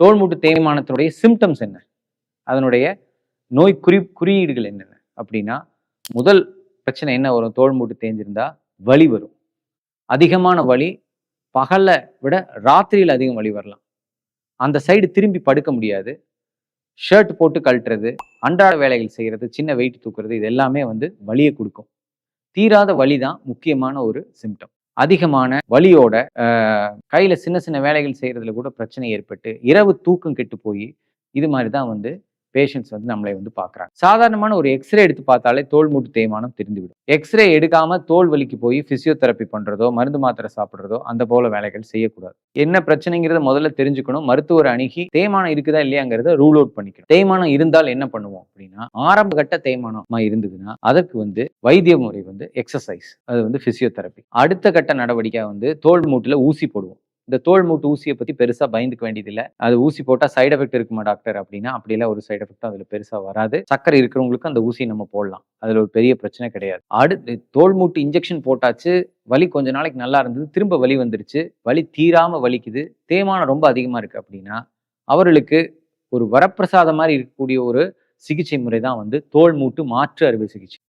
தோல் மூட்டு தேய்மானத்தினுடைய சிம்டம்ஸ் என்ன, அதனுடைய நோய் குறியீடுகள் என்னென்ன அப்படின்னா, முதல் பிரச்சனை என்ன வரும்? தோல் மூட்டு தேஞ்சிருந்தா வலி வரும். அதிகமான வலி, பகல்ல விட ராத்திரியில் அதிகம் வலி வரலாம். அந்த சைடு திரும்பி படுக்க முடியாது. ஷர்ட் போட்டு கழட்டுறது, அன்றாட வேலைகள் செய்யறது, சின்ன வெயிட் தூக்குறது, இது எல்லாமே வலியை கொடுக்கும். தீராத வலி தான் முக்கியமான ஒரு சிம்டம். அதிகமான வலியோட கையில சின்ன சின்ன வேலைகள் செய்யறதுல கூட பிரச்சனை ஏற்பட்டு இரவு தூக்கம் கெட்டு போய் இது மாதிரி தான் பேஷண்ட்ஸ் நம்மளை பார்க்குறாங்க. சாதாரணமான ஒரு எக்ஸ்ரே எடுத்து பார்த்தாலே தோல் மூட்டு தேய்மானம் தெரிந்துவிடும். எக்ஸ்ரே எடுக்காம தோல் வலிக்கு போய் பிசியோதெரப்பி பண்றதோ மருந்து மாத்திரை சாப்பிட்றதோ அந்த போல வேலைகள் செய்யக்கூடாது. என்ன பிரச்சனைங்கிறத முதல்ல தெரிஞ்சுக்கணும். மருத்துவர் அணுகி தேய்மானம் இருக்குதா இல்லையாங்கிறத ரூல் அவுட் பண்ணிக்கணும். தேய்மானம் இருந்தால் என்ன பண்ணுவோம் அப்படின்னா, ஆரம்ப கட்ட தேய்மானமா இருந்ததுன்னா அதற்கு வைத்திய முறை எக்ஸசைஸ், அது பிசியோதெரப்பி. அடுத்த கட்ட நடவடிக்கை தோல் மூட்டுல ஊசி போடுவோம். இந்த தோல் மூட்டு ஊசியை பத்தி பெருசா பயந்துக்க வேண்டியதில்லை. அது ஊசி போட்டா சைடு எஃபெக்ட் இருக்குமா டாக்டர் அப்படின்னா, அப்படியெல்லாம் ஒரு சைடு எஃபெக்ட் அதுல பெருசா வராது. சக்கரை இருக்கிறவங்களுக்கு அந்த ஊசி நம்ம போடலாம். அதுல ஒரு பெரிய பிரச்சனை கிடையாது. அடுத்து தோல் மூட்டு இன்ஜெக்ஷன் போட்டாச்சு, வலி கொஞ்ச நாளைக்கு நல்லா இருந்தது, திரும்ப வலி வந்துருச்சு, வலி தீராம வலிக்குது, தேய்மானம் ரொம்ப அதிகமா இருக்கு அப்படின்னா, அவர்களுக்கு ஒரு வரப்பிரசாதம் மாதிரி இருக்கக்கூடிய ஒரு சிகிச்சை முறை தான் தோல் மூட்டு மாற்று அறுவை சிகிச்சை.